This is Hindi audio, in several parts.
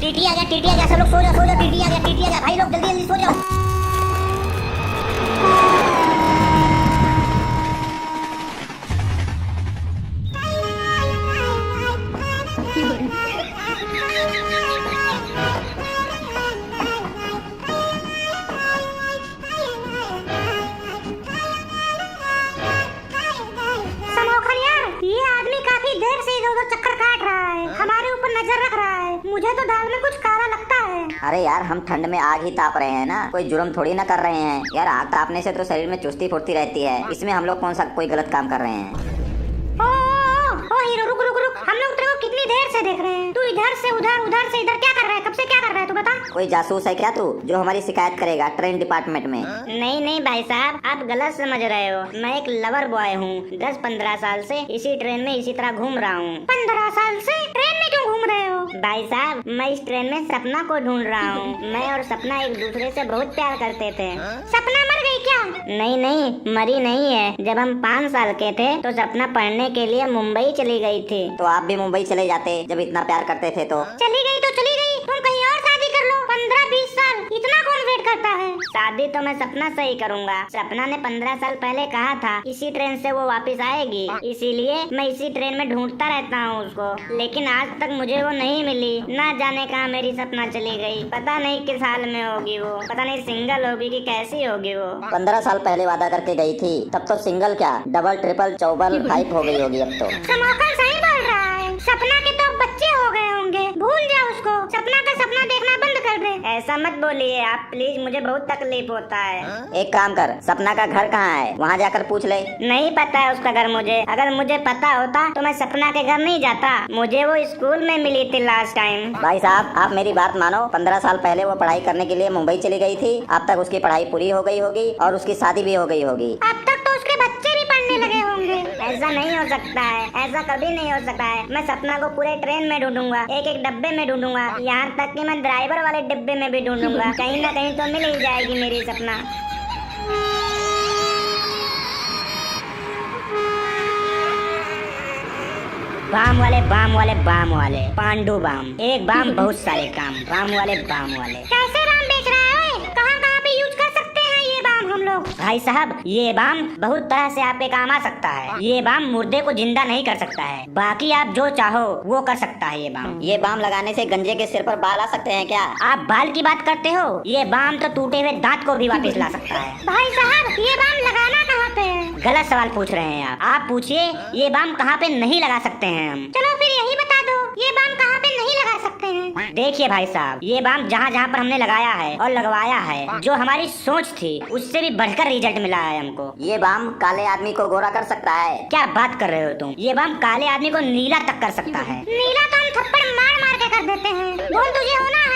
टीटी आ गया, सब लोग सो जाओ, टीटी आ गया, भाई लोग जल्दी जल्दी सो जाओ। मुझे तो दाल में कुछ काला लगता है। अरे यार हम ठंड में आग ही ताप रहे हैं ना, कोई जुर्म थोड़ी ना कर रहे हैं यार। आग तापने से तो शरीर में चुस्ती फुर्ती रहती है, इसमें हम लोग कौन सा कोई गलत काम कर रहे हैं। ओ हीरो रुक, हम लोग तेरे को कितनी देर से देख रहे हैं। तू इधर से उधर, उधर से इधर क्या कर रहा है? कब से क्या कर रहा है तू बता। कोई जासूस है क्या तू जो हमारी शिकायत करेगा ट्रेन डिपार्टमेंट में? नहीं भाई साहब, आप गलत समझ रहे हो। मैं एक लवर बॉय हूँ, 10-15 साल से इसी ट्रेन में इसी तरह घूम रहा हूँ। 15 साल से ट्रेन में क्यों घूम रहे हो? भाई साहब, मैं इस ट्रेन में सपना को ढूंढ रहा हूँ। मैं और सपना एक दूसरे से बहुत प्यार करते थे। सपना मर गई क्या? नहीं, मरी नहीं है। जब हम 5 साल के थे तो सपना पढ़ने के लिए मुंबई चली गई थी। तो आप भी मुंबई चले जाते जब इतना प्यार करते थे तो। चली गई तो चली गई, तुम कहीं और शादी कर लो। 15-20 साल इतना कौन वेट करता है? शादी तो मैं सपना से ही करूँगा। सपना ने 15 साल पहले कहा था इसी ट्रेन से वो वापस आएगी, इसीलिए मैं इसी ट्रेन में ढूंढता रहता हूँ उसको। लेकिन आज तक मुझे वो नहीं मिली। ना जाने कहाँ मेरी सपना चली गई। पता नहीं किस हाल में होगी वो, पता नहीं सिंगल होगी कि कैसी होगी वो। 15 साल पहले वादा करके गई थी, तब तो सिंगल क्या डबल ट्रिपल चौबल 5 हो गई होगी अब तो। समाकल सही बोल रहा है। सपना के तो बच्चे हो गए होंगे, भूल जा उसको। सपना का सपना देखना बंद कर दे। ऐसा मत बोलिए आप प्लीज, मुझे बहुत तकलीफ होता है। एक काम कर, सपना का घर कहाँ है वहाँ जाकर पूछ ले। नहीं पता है उसका घर मुझे। अगर मुझे पता होता तो मैं सपना के घर नहीं जाता। मुझे वो स्कूल में मिली थी लास्ट टाइम। भाई साहब आप मेरी बात मानो, 15 साल पहले वो पढ़ाई करने के लिए मुंबई चली गई थी। अब तक उसकी पढ़ाई पूरी हो गई होगी और उसकी शादी भी हो गई होगी। अब तक तो उसके बच्चे भी पढ़ने लगे होंगे। ऐसा नहीं हो सकता है, ऐसा कभी नहीं हो सकता है। मैं सपना को पूरे ट्रेन में ढूंढूंगा, एक एक डब्बे में ढूंढूंगा, यहाँ तक कि मैं ड्राइवर वाले डिब्बे में भी ढूंढूंगा। कहीं ना कहीं तो मिल ही जाएगी मेरी सपना। बाम वाले पांडु बाम, एक बाम बहुत सारे काम। बाम वाले कैसे बाम बेच रहा है? कहाँ पे यूज कर सकते हैं ये बाम हम लोग? भाई साहब, ये बाम बहुत तरह से आपके काम आ सकता है। ये बाम मुर्दे को जिंदा नहीं कर सकता है, बाकी आप जो चाहो वो कर सकता है ये बाम। ये बाम लगाने से गंजे के सिर पर बाल आ सकते हैं क्या? आप बाल की बात करते हो, ये बाम तो टूटे हुए दांत को भी वापस ला सकता है। भाई साहब ये बाम लगाना कहाँ पे है? गलत सवाल पूछ रहे हैं आप पूछिए ये बाम कहाँ पे नहीं लगा सकते हैं हम। चलो फिर यही बता दो, ये बाम कहाँ पे नहीं लगा सकते हैं? देखिए भाई साहब, ये बाम जहाँ जहाँ पर हमने लगाया है और लगवाया है, जो हमारी सोच थी उससे भी बढ़कर रिजल्ट मिला है हमको। ये बाम काले आदमी को गोरा कर सकता है। क्या बात कर रहे हो तुम? ये बाम काले आदमी को नीला तक कर सकता है। नीला तो हम थप्पड़ मार मार के कर देते हैं। बोल तुझे होना है?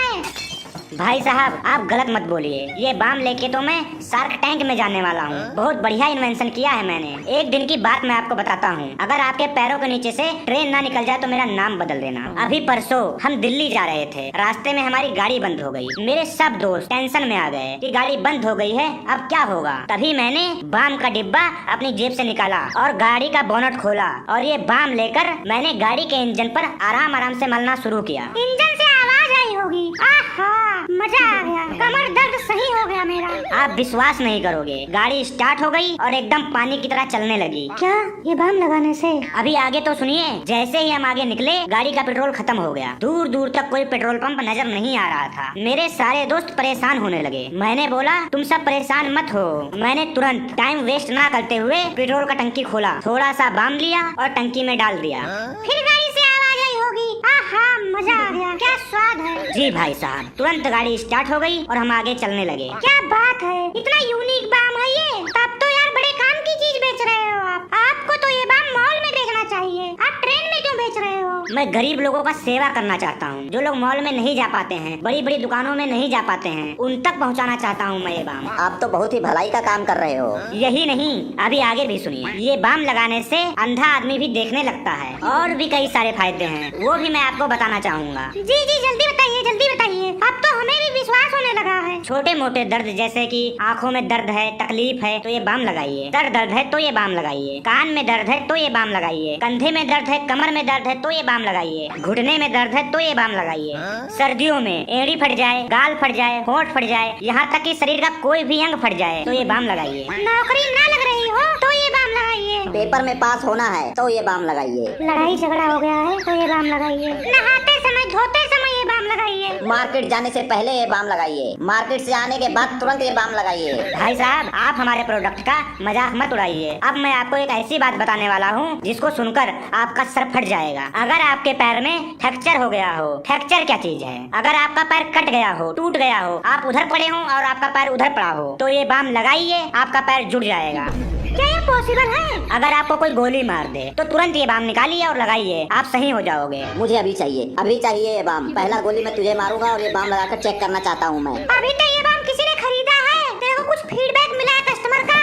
भाई साहब आप गलत मत बोलिए। ये बाम लेके तो मैं शार्क टैंक में जाने वाला हूँ। बहुत बढ़िया इन्वेंशन किया है मैंने। एक दिन की बात मैं आपको बताता हूँ, अगर आपके पैरों के नीचे से ट्रेन ना निकल जाए तो मेरा नाम बदल देना। अभी परसों हम दिल्ली जा रहे थे, रास्ते में हमारी गाड़ी बंद हो गई। मेरे सब दोस्त टेंशन में आ गए कि गाड़ी बंद हो गई है, अब क्या होगा। तभी मैंने बाम का डिब्बा अपनी जेब से निकाला और गाड़ी का बोनट खोला और ये बाम लेकर मैंने गाड़ी के इंजन पर आराम से मलना शुरू किया। इंजन से आवाज आई होगी। आहा मजा आ गया, कमर दर्द सही हो गया मेरा। आप विश्वास नहीं करोगे, गाड़ी स्टार्ट हो गई और एकदम पानी की तरह चलने लगी। क्या ये बाम लगाने से? अभी आगे तो सुनिए। जैसे ही हम आगे निकले गाड़ी का पेट्रोल खत्म हो गया। दूर दूर तक कोई पेट्रोल पंप नजर नहीं आ रहा था। मेरे सारे दोस्त परेशान होने लगे। मैंने बोला तुम सब परेशान मत हो। मैंने तुरंत टाइम वेस्ट ना करते हुए पेट्रोल का टंकी खोला, थोड़ा सा बाम लिया और टंकी में डाल दिया। फिर गाड़ी से आवाज आई होगी। आहा मजा आ गया, क्या स्वाद है। जी भाई साहब, तुरंत गाड़ी स्टार्ट हो गई और हम आगे चलने लगे। क्या बात है, इतना यूनिक बाम है ये। तब तो यार बड़े काम की चीज बेच रहे हो आप। आपको तो ये बाम मॉल में बेचना चाहिए, आप ट्रेन में क्यों बेच रहे हो? मैं गरीब लोगों का सेवा करना चाहता हूँ, जो लोग मॉल में नहीं जा पाते हैं, बड़ी बड़ी दुकानों में नहीं जा पाते हैं, उन तक पहुँचाना चाहता हूँ मैं ये बाम। आप तो बहुत ही भलाई का काम कर रहे हो। यही नहीं, अभी आगे भी सुनिए। ये बाम लगाने से अंधा आदमी भी देखने लगता है और भी कई सारे फायदे हैं, वो भी मैं आपको बताना चाहूँगा। जी जल्दी बताइए, जल्दी बताइए। अब तो हमें भी विश्वास होने लगा है। छोटे मोटे दर्द जैसे कि आंखों में दर्द है, तकलीफ है तो ये बाम लगाइए। सर दर्द है तो ये बाम लगाइए। कान में दर्द है तो ये बाम लगाइए। कंधे में दर्द है, कमर में दर्द है तो ये बाम लगाइए। घुटने में दर्द है तो ये बाम लगाइए। सर्दियों में एड़ी फट जाए, गाल फट जाए, होंठ फट जाए, यहाँ तक कि शरीर का कोई भी अंग फट जाए तो ये बाम लगाइए। नौकरी ना लग रही हो तो ये बाम लगाइए। पेपर में पास होना है तो ये बाम लगाइए। लड़ाई झगड़ा हो गया है तो ये बाम लगाइए। नहाते समय, धोते समय ये बाम लगाइए। मार्केट जाने से पहले ये बाम लगाइए। मार्केट से आने के बाद तुरंत ये बाम लगाइए। भाई साहब, आप हमारे प्रोडक्ट का मजाक मत उड़ाइए। अब मैं आपको एक ऐसी बात बताने वाला हूँ जिसको सुनकर आपका सर फट जाएगा। अगर आपके पैर में फ्रैक्चर हो गया हो, फ्रैक्चर क्या चीज है? अगर आपका पैर कट गया हो, टूट गया हो, आप उधर पड़े हो और आपका पैर उधर पड़ा हो, तो ये बाम लगाइए, आपका पैर जुड़ जाएगा। क्या ये पॉसिबल है? अगर आपको कोई गोली मार दे तो तुरंत ये बाम निकालिए और लगाइए, आप सही हो जाओगे। मुझे अभी चाहिए ये बाम। पहला गोली मैं तुझे मारूंगा और ये बाम लगाकर चेक करना चाहता हूँ मैं। अभी तो ये बाम किसी ने खरीदा है। देखो कुछ फीडबैक मिला है कस्टमर का।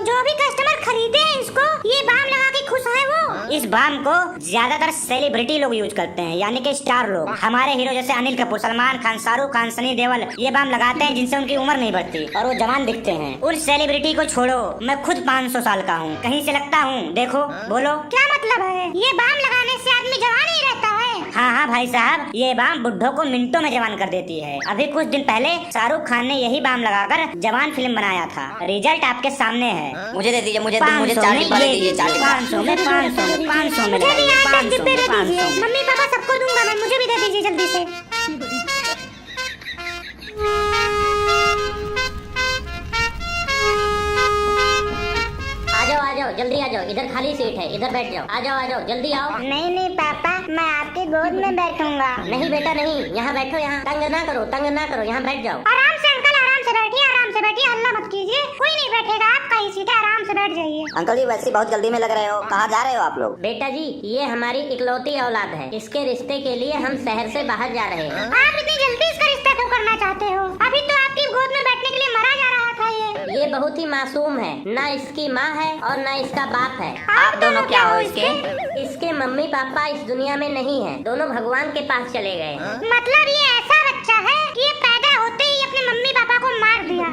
जो भी कस्टमर खरीदे इसको, ये बाम लगा के खुश है वो। इस बाम को ज्यादातर सेलिब्रिटी लोग यूज करते हैं, यानी कि स्टार लोग। हमारे हीरो जैसे अनिल कपूर, सलमान खान, शाहरुख खान, सनी देओल ये बाम लगाते हैं जिनसे उनकी उम्र नहीं बढ़ती और वो जवान दिखते हैं। उन सेलिब्रिटी को छोड़ो, मैं खुद 500 साल का हूँ, कहीं से लगता हूँ? देखो, बोलो। क्या मतलब है? ये बाम लगाने से आदमी जवान ही रहता है? हाँ हाँ भाई साहब, ये बाम बुड्ढों को मिनटों में जवान कर देती है। अभी कुछ दिन पहले शाहरुख खान ने यही बाम लगाकर जवान फिल्म बनाया था। रिजल्ट आपके सामने है। मुझे दे दीजिए, मुझे 500 चार्जिंग में वाले ये दीजिए, चार्जिंग। 500 में 500 में 500 में मुझे भी लगाइए, आज 500 डिब्बे में दे 500 दीजिए। में। मम्मी पापा सबको दूंगा मैं, मुझे भी दे दीजिए जल्दी से। आ जाओ, जल्दी आ जाओ, इधर खाली सीट है, इधर बैठ जाओ। आ जाओ, जल्दी आओ। नहीं पापा, मैं आपकी गोद में बैठूंगा। नहीं बेटा नहीं, यहाँ बैठो, यहाँ तंग ना करो, यहाँ बैठ जाओ। आराम से अंकल, आराम से बैठिए, हल्ला मत कीजिए। कोई नहीं बैठेगा, आपका ही सीट है, आराम से बैठ जाइए। अंकल जी वैसे बहुत जल्दी में लग रहे हो, कहाँ जा रहे हो आप लोग? बेटा जी, ये हमारी इकलौती औलाद है। इसके रिश्ते के लिए हम शहर से बाहर जा रहे हैं। आप इतनी जल्दी इसका रिश्ता क्यों करना चाहते हो? अभी तो आपकी गोद में बैठने के लिए मरा जा रहा था ये बहुत ही मासूम है, ना इसकी माँ है और ना इसका बाप है। आप दोनों क्या हो इसके? इसके मम्मी पापा इस दुनिया में नहीं है, दोनों भगवान के पास चले गए हैं। मतलब ये ऐसा बच्चा है कि ये पैदा होते ही अपने मम्मी पापा को मार दिया।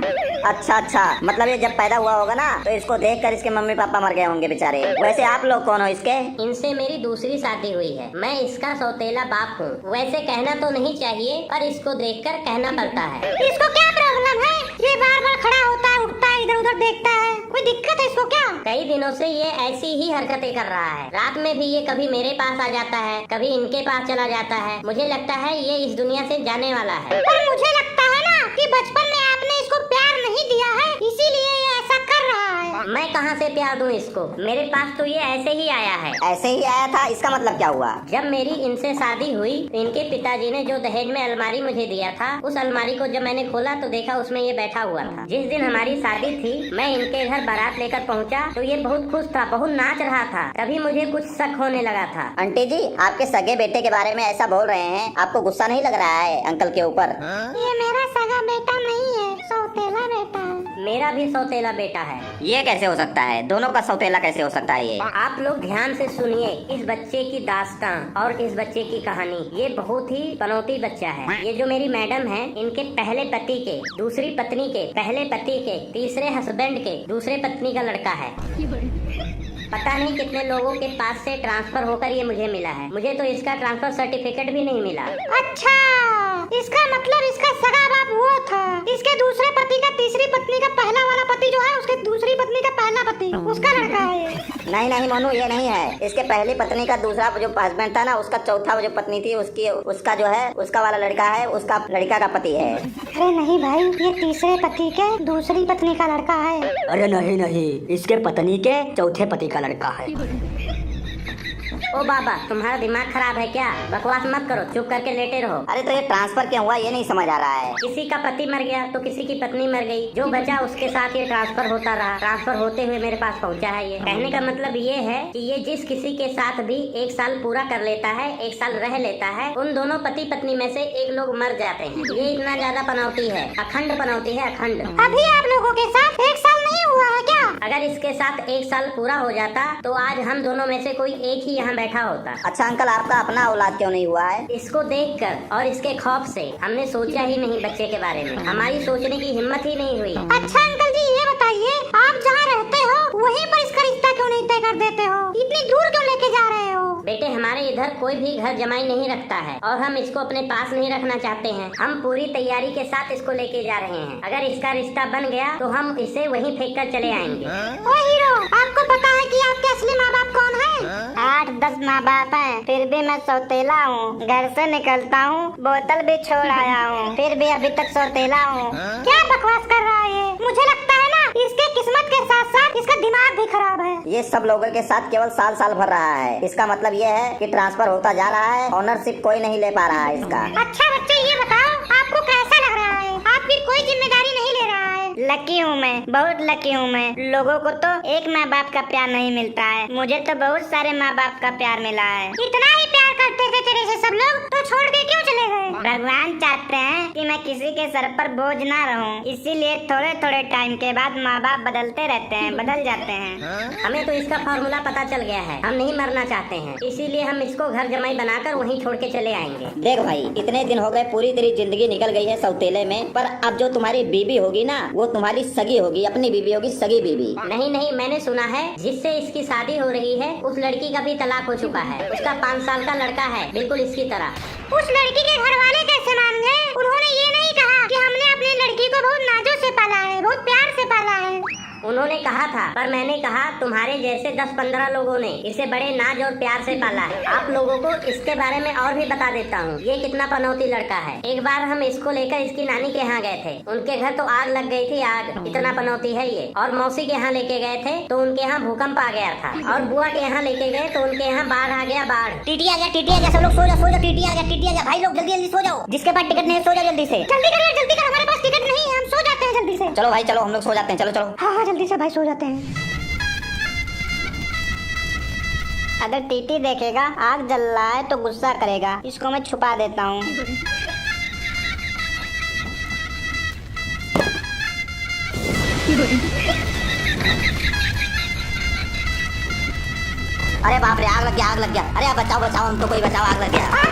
अच्छा, मतलब ये जब पैदा हुआ होगा ना तो इसको देखकर इसके मम्मी पापा मर गए होंगे बेचारे। वैसे आप लोग कौन हो इसके? इनसे मेरी दूसरी शादी हुई है, मैं इसका सौतेला बाप हूँ। वैसे कहना तो नहीं चाहिए पर इसको देखकर कहना पड़ता है। इसको क्या प्रॉब्लम है? ये बार बार खड़ा होता है, उठता है, इधर उधर देखता है, कोई दिक्कत है इसको क्या? कई दिनों से ये ऐसी ही हरकतें कर रहा है। रात में भी ये कभी मेरे पास आ जाता है, कभी इनके पास चला जाता है। मुझे लगता है ये इस दुनिया से जाने वाला है। पर मुझे लगता है ना कि बचपन में आपने इसको प्यार नहीं दिया है, इसीलिए ये ऐसा कर रहा है। मैं कहाँ से प्यार दूं इसको? मेरे पास तो ये ऐसे ही आया है। ऐसे ही आया था, इसका मतलब क्या हुआ? जब मेरी इनसे शादी हुई तो इनके पिताजी ने जो दहेज में अलमारी मुझे दिया था, उस अलमारी को जब मैंने खोला तो देखा उसमें ये बैठा हुआ था। जिस दिन हमारी शादी थी, मैं इनके घर बारात लेकर पहुंचा तो ये बहुत खुश था, बहुत नाच रहा था। तभी मुझे कुछ शक होने लगा था। आंटी जी, आपके सगे बेटे के बारे में ऐसा बोल रहे हैं, आपको गुस्सा नहीं लग रहा है अंकल के ऊपर? ये मेरा सगा बेटा नहीं है, सौतेला बेटा है। मेरा भी सौतेला बेटा है। ये कैसे हो सकता है? दोनों का सौतेला कैसे हो सकता है ये? आप लोग ध्यान से सुनिए इस बच्चे की दास्तान और इस बच्चे की कहानी। ये बहुत ही पनौती बच्चा है। ये जो मेरी मैडम है, इनके पहले पति के, दूसरी पत्नी के, पहले पति के, तीसरे हस्बैंड के, दूसरे पत्नी का लड़का है। पता नहीं कितने लोगों के पास से ट्रांसफर होकर ये मुझे मिला है। मुझे तो इसका ट्रांसफर सर्टिफिकेट भी नहीं मिला। अच्छा, इसका मतलब इसका सगा बाप वो था। इसके दूसरे पति का तीसरी पत्नी का पहला वाला पति जो है, उसके दूसरी पत्नी का पहला पति, उसका लड़का है ये। नहीं मोनू, ये नहीं है। इसके पहली पत्नी का दूसरा जो हस्बैंड था ना, उसका चौथा जो पत्नी थी उसका जो है, उसका वाला लड़का है, उसका लड़का का पति है। अरे नहीं भाई, ये तीसरे पति के दूसरी पत्नी का लड़का है। अरे नहीं, इसके पत्नी के चौथे पति का लड़का है। ओ बाबा, तुम्हारा दिमाग खराब है क्या? बकवास मत करो, चुप करके लेटे रहो। अरे तो ये ट्रांसफर क्यों हुआ, ये नहीं समझ आ रहा है। किसी का पति मर गया तो किसी की पत्नी मर गई, जो बचा उसके साथ ये ट्रांसफर होता रहा। ट्रांसफर होते हुए मेरे पास पहुंचा है ये। कहने का मतलब ये है कि ये जिस किसी के साथ भी 1 साल पूरा कर लेता है, 1 साल रह लेता है, उन दोनों पति पत्नी में से एक लोग मर जाते हैं। ये इतना ज्यादा पनौती है, अखंड पनौती है, अखंड। अभी आप लोगों के साथ 1 साल नहीं नहीं हुआ है क्या? अगर इसके साथ 1 साल पूरा हो जाता तो आज हम दोनों में से कोई एक ही यहाँ बैठा होता। अच्छा अंकल, आपका अपना औलाद क्यों नहीं हुआ है? इसको देखकर और इसके खौफ से हमने सोचा ही नहीं बच्चे के बारे में, हमारी सोचने की हिम्मत ही नहीं हुई। अच्छा अंकल जी ये बताइए, आप जहाँ रहते हो वहीं पर इसका रिश्ता क्यों नहीं तय कर देते हो? इतनी दूर क्यों लेके जा रहे हो? बेटे हमारे इधर कोई भी घर जमाई नहीं रखता है और हम इसको अपने पास नहीं रखना चाहते हैं। हम पूरी तैयारी के साथ इसको लेके जा रहे हैं। अगर इसका रिश्ता बन गया तो हम इसे वहीं फेंक कर चले आएंगे। ओ हीरो, आपको पता है कि आपके असली माँ बाप कौन है? 8-10 माँ बाप हैं, फिर भी मैं सौतेला हूँ। घर से निकलता हूँ, बोतल भी छोड़ आया हूँ, फिर भी अभी तक सौतेला हूँ। क्या बकवास कर रहा है ये? मुझे लगता है ना इसके किस्मत के साथ साथ इसका दिमाग भी खराब है। ये सब लोगों के साथ केवल साल भर रहा है। इसका मतलब ये है कि ट्रांसफर होता जा रहा है, ओनरशिप कोई नहीं ले पा रहा है इसका। अच्छा बच्चे ये बताओ, आपको कैसा लग रहा है? आप फिर कोई जिम्मेदारी नहीं ले रहा है। लकी हूँ मैं, बहुत लकी हूँ मैं। लोगों को तो एक माँ बाप का प्यार नहीं मिलता है, मुझे तो बहुत सारे माँ बाप का प्यार मिला है। इतना ही प्यार करते थे तेरे से सब लोग, तो छोड़ के क्यों चले गए? भगवान चाहते हैं कि मैं किसी के सर पर बोझ ना रहूं, इसीलिए थोड़े थोड़े टाइम के बाद माँ बाप बदलते रहते हैं, बदल जाते हैं। हमें तो इसका फॉर्मूला पता चल गया है, हम नहीं मरना चाहते हैं, इसीलिए हम इसको घर जमाई बनाकर वहीं छोड़ के चले आएंगे। देख भाई, इतने दिन हो गए, पूरी तेरी जिंदगी निकल गई है सौतेले में, पर अब जो तुम्हारी बीबी होगी ना, वो तुम्हारी सगी होगी, अपनी बीबी होगी, सगी बीबी। नहीं नहीं, मैंने सुना है जिससे इसकी शादी हो रही है उस लड़की का भी तलाक हो चुका है। उसका 5 साल का लड़का है, बिल्कुल इसकी तरह। उस लड़की के घर वाले कैसे मान गए? उन्होंने ये नहीं कहा कि हमने अपनी लड़की को बहुत नाजों से पाला है, बहुत प्यार से पाला है। उन्होंने कहा था, पर मैंने कहा तुम्हारे जैसे 10-15 लोगों ने इसे बड़े नाज और प्यार से पाला है। आप लोगों को इसके बारे में और भी बता देता हूँ, ये कितना पनौती लड़का है। एक बार हम इसको लेकर इसकी नानी के यहाँ गए थे, उनके घर तो आग लग गई थी, आग, इतना पनौती है ये। और मौसी के यहाँ लेके गए थे तो उनके यहाँ भूकंप आ गया था, और बुआ के यहाँ लेके गए तो उनके यहाँ बाढ़ आ गया, बाढ़। टीटी आ गया, सब लोग सो जाओ, टीटी आ गया, भाई लोग जल्दी जल्दी सो जाओ, जिसके पास टिकट नहीं है सो जाओ जल्दी से। जल्दी कर, हमारे पास टिकट नहीं है, हम सो जाते हैं जल्दी से। चलो भाई चलो, हम लोग सो जाते हैं, चलो चलो। हाँ जल्दी से भाई सो जाते हैं। अगर टीटी देखेगा आग जल रहा है तो गुस्सा करेगा, इसको मैं छुपा देता हूँ। अरे बाप रे, आग लग गया, अरे बचाओ, हमको कोई बचाओ, आग लग गया।